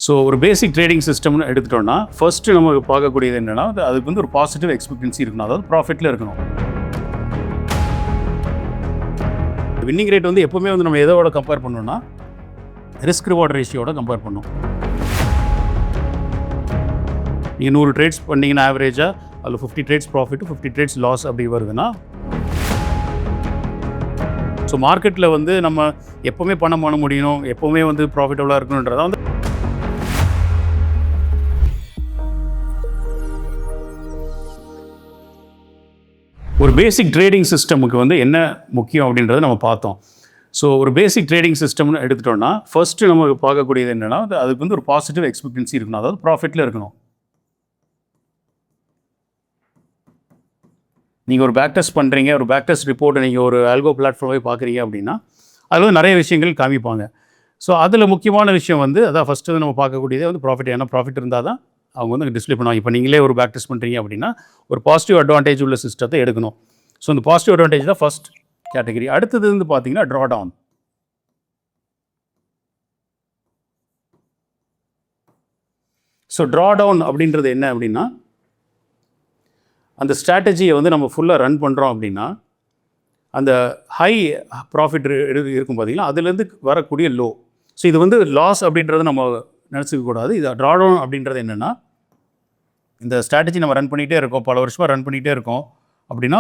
So ஒரு பேசிக் trading சிஸ்டம்னு எடுத்துட்டோம்னா first நம்ம பார்க்கக்கூடியது என்னென்னா அதுக்கு வந்து ஒரு பாசிட்டிவ் எக்ஸ்பெக்டன்சி இருக்கணும், அதாவது ப்ராஃபிட்டில் இருக்கணும். வின்னிங் ரேட் வந்து எப்போவுமே வந்து நம்ம எதோட கம்பேர் பண்ணோம்னா ரிஸ்க் ரிவார்ட் ரேஷியோட கம்பேர் பண்ணோம். நீங்கள் 100 ட்ரேட்ஸ் பண்ணிங்கன்னா ஆவரேஜாக அதில் 50 ட்ரேட்ஸ் ப்ராஃபிட் 50 ட்ரேட்ஸ் லாஸ் அப்படி வருதுன்னா, ஸோ மார்க்கெட்டில் வந்து நம்ம எப்போவுமே பணம் பண்ண முடியணும், எப்போவுமே வந்து ப்ராஃபிட்டபுளாக இருக்கணுன்றதான் வந்து ஒரு பேசிக் ட்ரேடிங் சிஸ்டமுக்கு வந்து என்ன முக்கியம் அப்படின்றத நம்ம பார்த்தோம். ஸோ ஒரு பேசிக் ட்ரேடிங் சிஸ்டம்னு எடுத்துட்டோம்னா ஃபர்ஸ்ட்டு நம்ம பார்க்கக்கூடியது என்னென்னா அதுக்கு வந்து ஒரு பாசிட்டிவ் எக்ஸ்பெக்டன்சி இருக்கணும், அதாவது ப்ராஃபிட்டில் இருக்கணும். நீங்கள் ஒரு பேக் டெஸ்ட் பண்ணுறீங்க, ஒரு பேக் டெஸ்ட் ரிப்போர்ட்டை நீங்கள் ஒரு ஆல்கோ பிளாட்ஃபார்மே பார்க்குறீங்க அப்படின்னா அதில் வந்து நிறைய விஷயங்கள் காமிப்பாங்க. ஸோ அதில் முக்கியமான விஷயம் வந்து அதான் ஃபஸ்ட்டு நம்ம பார்க்கக்கூடியதே வந்து ப்ராஃபிட். ஏன்னா ப்ராஃபிட் இருந்தால் தான் அவங்க வந்து டிஸ்பிளே பண்ணுவாங்க. இப்போ நீங்களே ஒரு பேக் டெஸ்ட் பண்ணுறீங்க அப்படின்னா ஒரு பாசிட்டிவ் அட்வான்டேஜ் உள்ள சிஸ்டத்தை எடுக்கணும். ஸோ இந்த பாசிட்டிவ் அட்வான்டேஜ் தான் ஃபர்ஸ்ட் கேட்டகரி. அடுத்தது வந்து பார்த்தீங்கன்னா ட்ராடவுன். ஸோ ட்ராடவுன் அப்படின்றது என்ன அப்படின்னா, அந்த ஸ்ட்ராட்டஜியை வந்து நம்ம ஃபுல்லாக ரன் பண்ணுறோம் அப்படின்னா அந்த ஹை ப்ராஃபிட் இருக்கும் பார்த்தீங்கன்னா அதுலேருந்து வரக்கூடிய லோ. ஸோ இது வந்து லாஸ் அப்படின்றத நம்ம நினச்சிக்க கூடாது. இது ட்ராடவுன் அப்படின்றது என்னென்னா, இந்த ஸ்ட்ராட்டஜி நம்ம ரன் பண்ணிகிட்டே இருக்கோம், பல வருஷமாக ரன் பண்ணிகிட்டே இருக்கோம் அப்படின்னா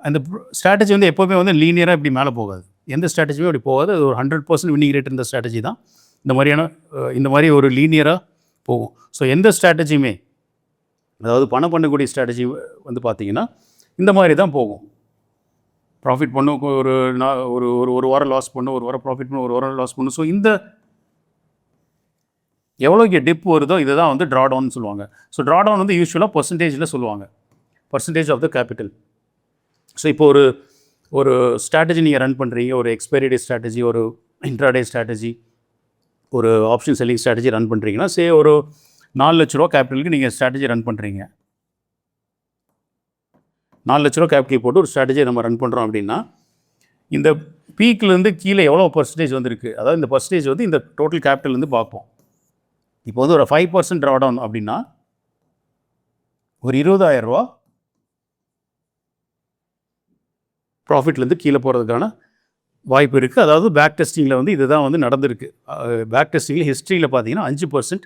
அந்த ஸ்ட்ராட்டஜி வந்து எப்போவுமே வந்து லீனியராக இப்படி மேலே போகாது. எந்த ஸ்ட்ராட்டஜியுமே அப்படி போகாது. அது ஒரு 100% வின்னிங் ரேட் இருந்த ஸ்ட்ராட்டஜி தான் இந்த மாதிரி ஒரு லீனியராக போகும். ஸோ எந்த ஸ்ட்ராட்டஜியுமே, அதாவது பணம் பண்ணக்கூடிய ஸ்ட்ராட்டஜி வந்து பார்த்திங்கன்னா இந்த மாதிரி தான் போகும். ப்ராஃபிட் பண்ணும், ஒரு வாரம் லாஸ் பண்ணும், ஒரு வாரம் ப்ராஃபிட் பண்ணும், ஒரு வாரம் லாஸ் பண்ணும். ஸோ இந்த எவ்வளோக்கு டிப் வருதோ இதை தான் வந்து ட்ராடவுன் சொல்லுவாங்க. ஸோ ட்ராடவுன் வந்து யூஸ்வலாக பர்சன்டேஜில் சொல்லுவாங்க, percentage of the capital. So இப்போ ஒரு ஸ்ட்ராட்டஜி நீங்கள் ரன் பண்ணுறீங்க, ஒரு எக்ஸ்பைரி டே ஸ்ட்ராட்டஜி, ஒரு இன்ட்ராடே ஸ்ட்ராட்டஜி, ஒரு ஆப்ஷன் செல்லிங் ஸ்ட்ராட்டஜி ரன் பண்ணுறீங்கன்னா, ஒரு 4 லட்ச ரூபா கேபிட்டலுக்கு நீங்கள் ஸ்ட்ராட்டஜி ரன் பண்ணுறீங்க. 4 லட்ச ரூபா கேபிட்டல் போட்டு ஒரு ஸ்ட்ராட்டஜியை நம்ம ரன் பண்ணுறோம் அப்படின்னா இந்த பீக்லேருந்து கீழே எவ்வளோ பர்சன்டேஜ் வந்துருக்கு, அதாவது இந்த பர்சன்டேஜ் வந்து இந்த டோட்டல் கேபிட்டல்லேருந்து பார்ப்போம். இப்போ வந்து ஒரு 5% ட்ராடவுன் அப்படின்னா ஒரு 20,000 ரூபா ப்ராஃபிட்லேருந்து கீழே போகிறதுக்கான வாய்ப்பு இருக்குது. அதாவது பேக் டெஸ்டிங்கில் வந்து இதுதான் வந்து நடந்திருக்கு. பேக் டெஸ்டிங்கில் ஹிஸ்ட்ரியில் பார்த்தீங்கன்னா 5%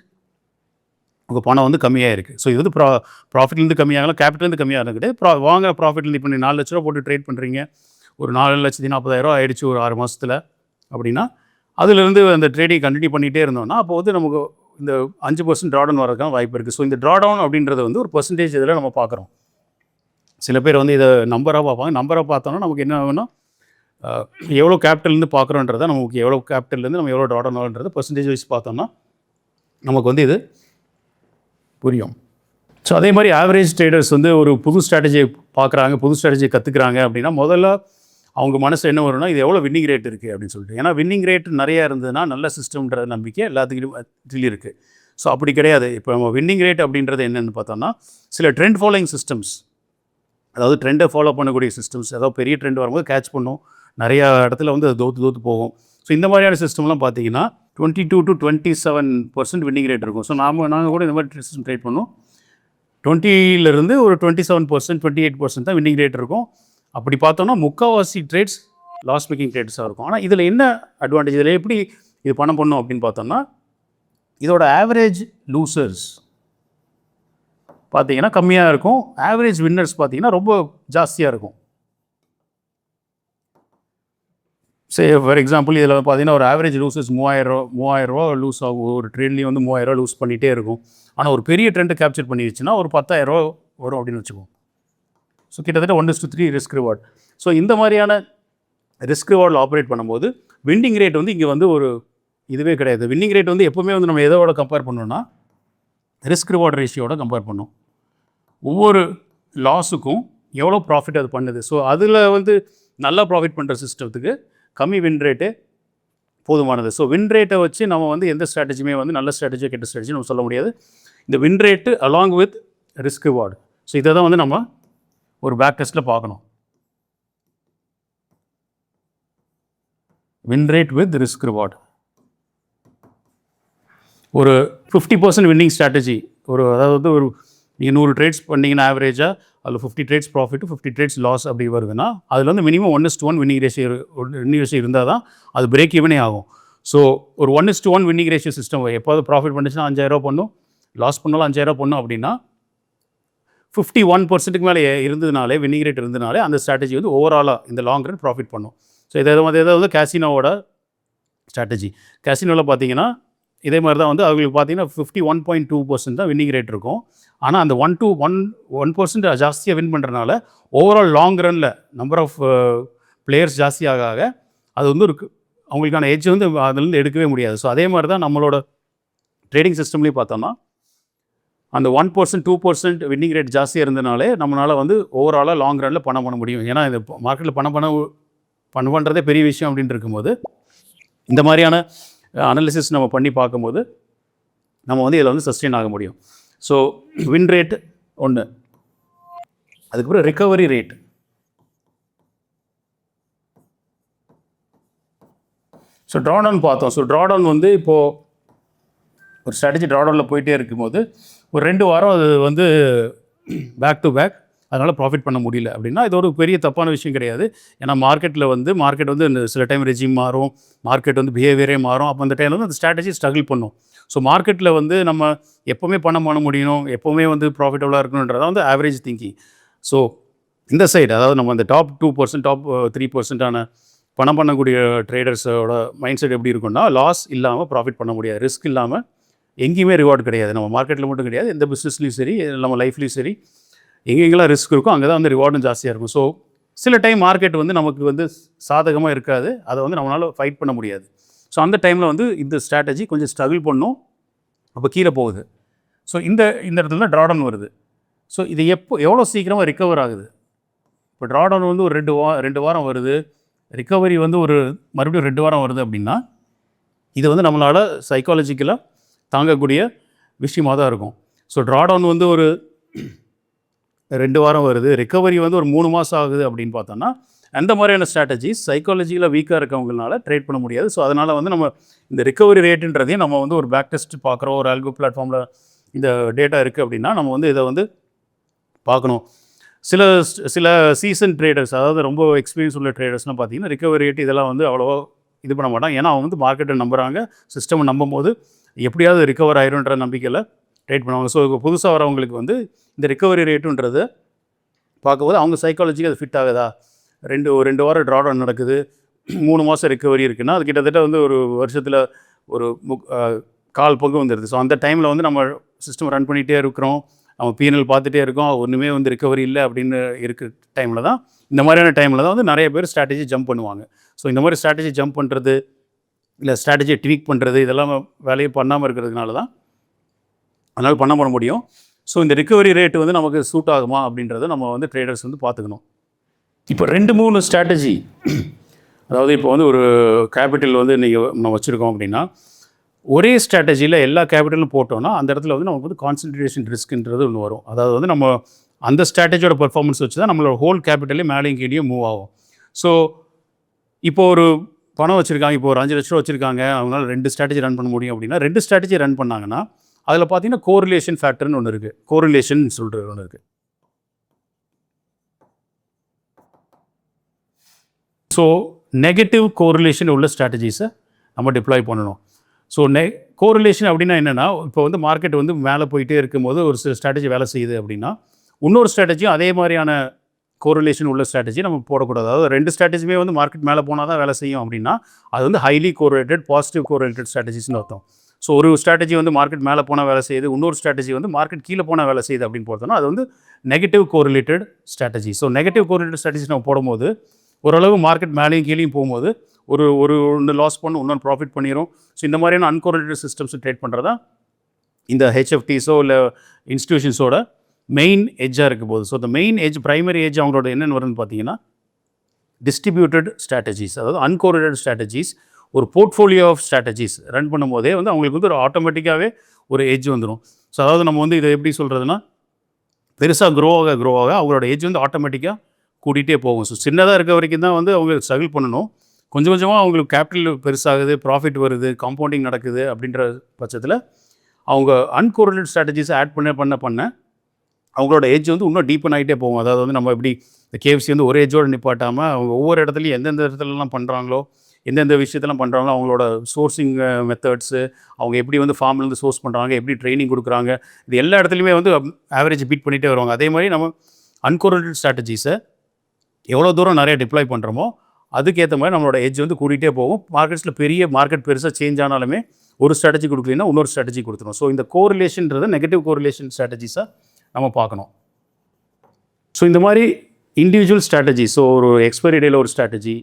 உங்கள் பணம் வந்து கம்மியாக இருக்குது. ஸோ இது வந்து ப்ராஃபிட்லேருந்து கம்மியாகலாம், கேபிட்டலேருந்து கம்மியாக இருக்குது. வாங்குற ப்ராஃபிட்லேருந்து இப்போ நீங்கள் 4 லட்ச ரூபா போட்டு ட்ரேட் பண்ணுறீங்க, ஒரு 4,40,000 ஆகிடுச்சு ஒரு 6 மாதத்தில் அப்படின்னா அதுலேருந்து அந்த ட்ரேடிங் கண்டினியூ பண்ணிகிட்டே இருந்தோம்னா அப்போ வந்து நமக்கு இந்த 5% ட்ராடவுன் வரதுக்கான வாய்ப்பு இருக்குது. ஸோ இந்த ட்ராடவுன் அப்படின்றது வந்து ஒரு பர்சன்டேஜ் இதில் நம்ம பார்க்குறோம். சில பேர் வந்து இதை நம்பராக பார்ப்பாங்க. நம்பராக பார்த்தோன்னா நமக்கு என்ன ஆகும்னா எவ்வளோ கேபிட்டல்லேருந்து பார்க்குறோன்றதை, நமக்கு எவ்வளோ கேபிட்டல்லேருந்து நம்ம எவ்வளோ ட்ராடவுன் ஆகுன்றது பர்சன்டேஜ் வைஸ் பார்த்தோம்னா நமக்கு வந்து இது புரியும். ஸோ அதே மாதிரி ஆவரேஜ் ட்ரேடர்ஸ் வந்து ஒரு புது ஸ்ட்ராட்டஜியை பார்க்குறாங்க, புது ஸ்ட்ராட்டஜியை கற்றுக்குறாங்க அப்படின்னா முதல்ல அவங்க மனசு என்ன வரும்னா இது எவ்வளோ வின்னிங் ரேட் இருக்குது அப்படின்னு சொல்லிட்டு. ஏன்னா வின்னிங் ரேட் நிறையா இருந்ததுன்னா நல்ல சிஸ்டம்ன்ற நம்பிக்கை எல்லாத்துக்கிட்டையும் இருக்குது. ஸோ அப்படி கிடையாது. இப்போ நம்ம வின்னிங் ரேட் அப்படின்றது என்னென்னு பார்த்தோம்னா சில ட்ரெண்ட் ஃபாலோயிங் சிஸ்டம்ஸ், அதாவது ட்ரெண்டை ஃபாலோ பண்ணக்கூடிய சிஸ்டம்ஸ், அதாவது பெரிய ட்ரெண்ட் வரும்போது கேட்ச் பண்ணும், நிறையா இடத்துல வந்து அது தோற்று போகும். ஸோ இந்த மாதிரியான சிஸ்டம்லாம் பார்த்தீங்கன்னா 22 to 27% வின்னிங் ரேட் இருக்கும். ஸோ நாங்கள் கூட இந்த மாதிரி சிஸ்டம் ட்ரேட் பண்ணோம். 20லேருந்து ஒரு 27%, 28% தான் வின்னிங் ரேட் இருக்கும். அப்படி பார்த்தோம்னா முக்கால்வாசி ட்ரேட்ஸ் லாஸ் மேக்கிங் ட்ரேட்ஸாக இருக்கும். ஆனால் இதில் என்ன அட்வான்டேஜ், இதில் எப்படி இது பணம் பண்ணோம் அப்படின்னு பார்த்தோம்னா இதோட ஆவரேஜ் லூசர்ஸ் பார்த்தீங்கன்னா கம்மியாக இருக்கும், ஆவரேஜ் வின்னர்ஸ் பார்த்தீங்கன்னா ரொம்ப ஜாஸ்தியாக இருக்கும். ஃபார் எக்ஸாம்பிள் இதில் பார்த்தீங்கன்னா ஒரு ஆவரேஜ் லூசர்ஸ் 3,000 ரூபா லூஸ் ஆகும். ஒரு ட்ரேட்லேயும் வந்து 3,000 ரூபா லூஸ் பண்ணிகிட்டே இருக்கும். ஆனால் ஒரு பெரிய ட்ரெண்டை கேப்சர் பண்ணிடுச்சுன்னா ஒரு 10,000 ரூபா வரும் அப்படின்னு வச்சுக்கோம். ஸோ கிட்டத்தட்ட 1:3 ரிஸ்க் ரிவார்ட். ஸோ இந்த மாதிரியான ரிஸ்க் ரிவார்டில் ஆப்ரேட் பண்ணும்போது வின்னிங் ரேட் வந்து இங்கே வந்து ஒரு இதுவே கிடையாது. வின்னிங் ரேட் வந்து எப்போவுமே வந்து நம்ம எதோட கம்பேர் பண்ணோம்னா ரிஸ்க் ரிவார்ட் ரேஷியோட கம்பேர் பண்ணோம். ஒவ்வொரு லாஸுக்கும் எவ்வளோ ப்ராஃபிட் அது பண்ணுது. ஸோ அதில் வந்து நல்லா ப்ராஃபிட் பண்ணுற சிஸ்டத்துக்கு கம்மி வின் ரேட்டு போதுமானது. ஸோ வின் ரேட்டை வச்சு நம்ம வந்து எந்த ஸ்ட்ராட்டஜியுமே வந்து நல்ல ஸ்ட்ராட்டஜியோ கெட்ட ஸ்ட்ராட்டஜி நம்ம சொல்ல முடியாது. இந்த win rate along with risk reward. So இதை தான் வந்து நம்ம ஒரு பேக் டெஸ்ட்டில் பார்க்கணும். Win rate with risk reward. ஒரு 50% வின்னிங் ஸ்ட்ராட்டஜி, அதாவது ஒரு நீங்கள் 100 ட்ரேட்ஸ் பண்ணிங்கன்னா ஆவரேஜாக அதில் 50 ட்ரேட்ஸ் ப்ராஃபிட்டு 50 ட்ரேட்ஸ் லாஸ் அப்படி வருதுன்னா அதில் வந்து மினிமம் 1:1 வின்னிங் ரேஷியோ இருந்தால் தான் அது பிரேக் ஈவனே ஆகும். ஸோ ஒரு 1:1 வின்னிங் ரேஷியோ சிஸ்டம் எப்போது ப்ராஃபிட் பண்ணுச்சுன்னா 5,000 பண்ணும், லாஸ் பண்ணாலும் 5,000 பண்ணும். அப்படின்னா 51%க்கு மேலே இருந்ததுனாலே வின்னிங் ரேட் இருந்ததுனாலே அந்த ஸ்ட்ராட்டஜி வந்து ஓவராலாக இந்த லாங் ரன் ப்ராஃபிட் பண்ணும். ஸோ ஏதாவது கேசினோவோட ஸ்ட்ராட்டஜி. கேசினோவில் பார்த்தீங்கன்னா இதே மாதிரி தான் வந்து அவங்களுக்கு பார்த்தீங்கன்னா 51.2% தான் வின்னிங் ரேட் இருக்கும். ஆனால் அந்த 1% ஜாஸ்தியாக வின் பண்ணுறதுனால ஓவரால் லாங் ரனில் நம்பர் ஆஃப் பிளேயர்ஸ் ஜாஸ்தி ஆக அது வந்து அவங்களுக்கான எட்ஜ் வந்து அதுலேருந்து எடுக்கவே முடியாது. ஸோ அதே மாதிரி தான் நம்மளோட ட்ரேடிங் சிஸ்டம்லேயும் பார்த்தோம்னா அந்த 1% 2% வின்னிங் ரேட் ஜாஸ்தியாக இருந்தனாலே நம்மளால் வந்து ஓவராலாக லாங் ரனில் பணம் பண்ண முடியும். ஏன்னா இந்த மார்க்கெட்டில் பணம் பண்ணுறதே பெரிய விஷயம் அப்படின்ட்டு இருக்கும்போது இந்த மாதிரியான அனாலிசிஸ் நம்ம பண்ணி பார்க்கும்போது நம்ம வந்து இதில் வந்து சஸ்டெயின் ஆக முடியும். ஸோ வின் ரேட் ஒன்று, அதுக்கப்புறம் ரிகவரி ரேட். ஸோ ட்ராடவுன் பார்த்தோம். ஸோ ட்ராடவுன் வந்து இப்போது ஒரு ஸ்ட்ராட்டஜி ட்ராடவுனில் போயிட்டே இருக்கும்போது ஒரு 2 வாரம் அது வந்து பேக் டு பேக் அதனால் ப்ராஃபிட் பண்ண முடியல அப்படின்னா இது ஒரு பெரிய தப்பான விஷயம் கிடையாது. ஏன்னா மார்க்கெட் வந்து சில டைம் ரெஜிம் மாறும், மார்க்கெட் வந்து பிஹேவியரே மாறும். அப்போ அந்த டைமில் வந்து அந்த ஸ்ட்ராட்டஜி ஸ்ட்ரகிள் பண்ணும். ஸோ மார்க்கெட்டில் வந்து நம்ம எப்போவுமே பணம் பண்ண முடியணும், எப்போவுமே வந்து ப்ராஃபிட்டபுளாக இருக்கணுன்றதான் வந்து ஆவரேஜ் திங்கிங். ஸோ இந்த சைடு அதாவது நம்ம அந்த டாப் 2% டாப் 3% பணம் பண்ணக்கூடிய ட்ரேடர்ஸோட மைண்ட் செட் எப்படி இருக்குன்னா, லாஸ் இல்லாமல் ப்ராஃபிட் பண்ண முடியாது, ரிஸ்க் இல்லாமல் எங்கேயுமே ரிவார்டு கிடையாது. நம்ம மார்க்கெட்டில் மட்டும் கிடையாது, எந்த பிஸ்னஸ்லையும் சரி, நம்ம லைஃப்லையும் சரி, எங்கெங்கெல்லாம் ரிஸ்க் இருக்கும் அங்கே தான் வந்து ரிவார்டும் ஜாஸ்தியாக இருக்கும். ஸோ சில டைம் மார்க்கெட் வந்து நமக்கு வந்து சாதகமாக இருக்காது, அதை வந்து நம்மளால் ஃபைட் பண்ண முடியாது. ஸோ அந்த டைமில் வந்து இந்த ஸ்ட்ராட்டஜி கொஞ்சம் ஸ்ட்ரகிள் பண்ணும், அப்போ கீழே போகுது. ஸோ இந்த இடத்துல தான் ட்ராடவுன் வருது. ஸோ இது எவ்வளோ சீக்கிரமாக ரிகவர் ஆகுது. இப்போ ட்ராடவுன் வந்து ஒரு 2 வாரம் வருது, ரிகவரி வந்து மறுபடியும் 2 வாரம் வருது அப்படின்னா இது வந்து நம்மளால் சைக்காலஜிக்கலாக தாங்கக்கூடிய விஷயமாக தான் இருக்கும். ஸோ ட்ராடவுன் வந்து ஒரு 2 வாரம் வருது, ரிகவரி வந்து ஒரு 3 மாதம் ஆகுது அப்படின்னு பார்த்தோன்னா அந்த மாதிரியான ஸ்ட்ராட்டஜிஸ் சைக்காலஜியில் வீக்காக இருக்கவங்களால ட்ரேட் பண்ண முடியாது. ஸோ அதனால் வந்து நம்ம இந்த ரிகவரி ரேட்டுன்றதையும் நம்ம வந்து ஒரு பேக் டெஸ்ட் பார்க்குறோம், ஒரு ஆல்கோ பிளாட்ஃபார்மில் இந்த டேட்டா இருக்குது அப்படின்னா நம்ம வந்து இதை வந்து பார்க்கணும். சில சீசன் ட்ரேடர்ஸ், அதாவது ரொம்ப எக்ஸ்பீரியன்ஸ் உள்ள ட்ரேடர்ஸ்லாம் பார்த்தீங்கன்னா ரிகவரி ரேட் இதெல்லாம் வந்து அவ்வளோவா இது பண்ண மாட்டாங்க. ஏன்னா அவங்க வந்து மார்க்கெட்டை நம்புகிறாங்க, சிஸ்டம் நம்பும் போது எப்படியாவது ரிகவர் ஆயிரும்ன்ற நம்பிக்கையில் ட்ரேட் பண்ணுவாங்க. ஸோ இப்போ புதுசாக வரவங்களுக்கு வந்து இந்த ரிகவரி ரேட்டுன்றது பார்க்கும்போது அவங்க சைக்காலஜிக்கு அது ஃபிட் ஆகுதா, 2 வாரம் ட்ராடவுன் நடக்குது, 3 மாதம் ரிகவரி இருக்குன்னா அது கிட்டத்தட்ட வந்து ஒரு வருஷத்தில் ஒரு 1/4 பங்கு வந்துடுது. ஸோ அந்த டைமில் வந்து நம்ம சிஸ்டம் ரன் பண்ணிகிட்டே இருக்கிறோம், நம்ம பிஎன்எல் பார்த்துட்டே இருக்கோம், ஒன்றுமே வந்து ரிகவரி இல்லை அப்படின்னு இருக்கிற டைமில் தான், இந்த மாதிரியான டைமில் தான் வந்து நிறைய பேர் ஸ்ட்ராட்டஜி ஜம்ப் பண்ணுவாங்க. ஸோ இந்த மாதிரி ஸ்ட்ராட்டஜி ஜம்ப் பண்ணுறது இல்லை ஸ்ட்ராட்டஜியை ட்வீக் பண்ணுறது இதெல்லாம் வேலையை பண்ணாமல் இருக்கிறதுனால தான் அதனால் பண்ண முடியும். ஸோ இந்த ரிகவரி ரேட்டு வந்து நமக்கு சூட் ஆகுமா அப்படின்றத நம்ம வந்து ட்ரேடர்ஸ் வந்து பார்த்துக்கணும். இப்போ 2-3 ஸ்ட்ராட்டஜி, அதாவது இப்போ வந்து ஒரு கேபிட்டல் வந்து நம்ம வச்சுருக்கோம் அப்படின்னா ஒரே ஸ்ட்ராட்டஜியில் எல்லா கேபிட்டலும் போட்டோன்னா அந்த இடத்துல வந்து நமக்கு வந்து கான்சன்ட்ரேஷன் ரிஸ்க்ன்றது ஒன்று வரும். அதாவது வந்து நம்ம அந்த ஸ்ட்ராட்டஜியோட பெர்ஃபார்மன்ஸ் வச்சு தான் நம்மளோட ஹோல் கேபிட்டலே மேலேயும் கீழேயும் மூவ் ஆகும். ஸோ இப்போ ஒரு பணம் வச்சுருக்காங்க, இப்போ ஒரு 5 லட்ச ரூபா வச்சுருக்காங்க, அவங்களால 2 ஸ்ட்ராட்டஜி ரன் பண்ண முடியும் அப்படின்னா 2 ஸ்ட்ராட்டஜி ரன் பண்ணாங்கன்னா அதில் பார்த்தீங்கன்னா கோரிலேஷன் ஃபேக்டர்னு ஒன்று இருக்குது, கோரிலேஷன் சொல்கிறது ஒன்று இருக்குது. ஸோ நெகட்டிவ் கோரிலேஷன் உள்ள ஸ்ட்ராட்டஜிஸை நம்ம டிப்ளாய் பண்ணணும். ஸோ கோரிலேஷன் அப்படின்னா என்னென்னா, இப்போ வந்து மார்க்கெட் வந்து மேலே போயிட்டே இருக்கும்போது ஒரு சில ஸ்ட்ராட்டஜி வேலை செய்யுது அப்படின்னா இன்னொரு ஸ்ட்ராட்டஜியும் அதே மாதிரியான கோரிலேஷன் உள்ள ஸ்ட்ராட்டஜி நம்ம போடக்கூடாது. அதாவது 2 ஸ்ட்ராட்டஜியுமே வந்து மார்க்கெட் மேலே போனால் தான் வேலை செய்யும் அப்படின்னா அது வந்து ஹைலி கோரிலேட்டட் பாசிட்டிவ் கோரிலேட்டட் ஸ்ட்ராட்டஜிஸ்னு அர்த்தம். ஸோ ஒரு ஸ்ட்ராட்டஜி வந்து மார்க்கெட் மேலே போனால் வேலை செய்யுது, இன்னொரு ஸ்ட்ராட்டஜி வந்து மார்க்கெட் கீழே போனால் வேலை செய்யுது அப்படின்னு போட்டோம்னா அது வந்து negative correlated strategy. So negative correlated strategy நம்ம போடும்போது ஓரளவு மார்க்கெட் மேலேயும் கீழேயும் போகும்போது ஒன்று லாஸ் பண்ணணும், இன்னொன்று ப்ராஃபிட் பண்ணிடும். ஸோ இந்த மாதிரியான அன்கோரிலேட்டட் சிஸ்டம்ஸ் ட்ரேட் பண்ணுறதா இந்த ஹெச்எஃப்டிஸோ இல்லை இன்ஸ்டிடியூஷன்ஸோட மெயின் எட்ஜாக இருக்க போகுது. ஸோ இந்த மெயின் எட்ஜ், ப்ரைமரி எட்ஜ் அவங்களோட என்னென்னு வருதுன்னு பார்த்தீங்கன்னா டிஸ்ட்ரிபியூட்டட் ஸ்ட்ராட்டஜிஸ், அதாவது அன்கோரிலேட்டட் ஸ்ட்ராட்டஜிஸ். ஒரு போர்ட்ஃபோலியோ ஆஃப் ஸ்ட்ராட்டஜிஸ் ரன் பண்ணும்போதே வந்து அவங்களுக்கு வந்து ஒரு ஆட்டோமேட்டிக்காகவே ஒரு எட்ஜ் வந்துடும். ஸோ அதாவது நம்ம வந்து இதை எப்படி சொல்கிறதுனா, பெருசாக க்ரோ ஆக அவங்களோட எட்ஜ் வந்து ஆட்டோமேட்டிக்காக கூட்டிகிட்டே போகும். ஸோ சின்னதாக இருக்க வரைக்கும் தான் வந்து அவங்க ஸ்ட்ரகிள் பண்ணணும், கொஞ்சம் கொஞ்சமாக அவங்களுக்கு கேபிட்டல் பெருசாகுது, ப்ராஃபிட் வருது, காம்பவுண்டிங் நடக்குது அப்படின்ற பட்சத்தில் அவங்க அன்கோரிலேட் ஸ்ட்ராட்டஜிஸ் ஆட் பண்ண அவங்களோட எட்ஜ் வந்து இன்னும் டீப்பன் ஆகிட்டே போகும். அதாவது வந்து நம்ம எப்படி இந்த கேஎஃப்சி வந்து ஒரே எட்ஜோடு நிப்பாட்டாமல் அவங்க ஒவ்வொரு இடத்துலையும் எந்தெந்த இடத்துலலாம் பண்ணுறாங்களோ, எந்தெந்த விஷயத்தெல்லாம் பண்ணுறாங்களோ, அவங்களோட சோர்சிங் மெத்தட்ஸு, அவங்க எப்படி வந்து ஃபார்ம்லேருந்து சோர்ஸ் பண்ணுறாங்க, எப்படி ட்ரைனிங் கொடுக்குறாங்க, இது எல்லா இடத்துலையுமே வந்து ஆவரேஜ் பீட் பண்ணிகிட்டே வருவாங்க. அதே மாதிரி நம்ம அன்கோரிலேட் ஸ்ட்ராட்டஜிஸை எவ்வளோ தூரம் நிறைய டிப்ளாய் பண்ணுறோமோ அதுக்கேற்ற மாதிரி நம்மளோட எட்ஜ் வந்து கூட்டிகிட்டே போகும். மார்க்கெட் பெருசாக சேஞ்ச் ஆனாலுமே ஒரு ஸ்ட்ராட்டஜி கொடுக்கலன்னா இன்னொரு ஸ்ட்ராட்டஜி கொடுத்துரும். ஸோ இந்த கோரிலேஷன்றது நெகட்டிவ் கோரிலேஷன் ஸ்ட்ராட்டஜிஸாக நம்ம பார்க்கணும். ஸோ இந்த மாதிரி இண்டிவிஜுவல் ஸ்ட்ராட்டஜி, ஸோ ஒரு எக்ஸ்பைரி டேயில் ஒரு ஸ்ட்ராட்டஜி,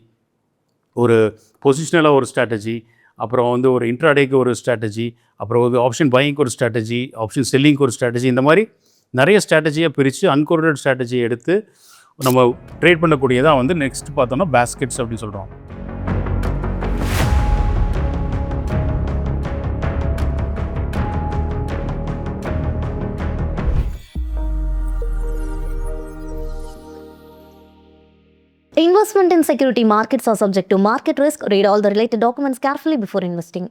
ஒரு பொசிஷனலாக ஒரு ஸ்ட்ராட்டஜி, அப்புறம் வந்து ஒரு இன்ட்ராடேக்கு ஒரு ஸ்ட்ராட்டஜி, அப்புறம் வந்து ஆப்ஷன் பையிங்க்கு ஒரு ஸ்ட்ராட்டஜி, ஆப்ஷன் செல்லிங்க்கு ஒரு ஸ்ட்ராட்டஜி, இந்த மாதிரி நிறைய ஸ்ட்ராட்டஜியை பிரித்து அன்கோரிலேட் ஸ்ட்ராட்டஜியை எடுத்து நம்ம ட்ரேட் பண்ணக்கூடியதாக வந்து நெக்ஸ்ட் பார்த்தோம்னா பேஸ்கெட்ஸ் அப்படின்னு சொல்கிறோம். Investment in security markets are subject to market risk. Read all the related documents carefully before investing.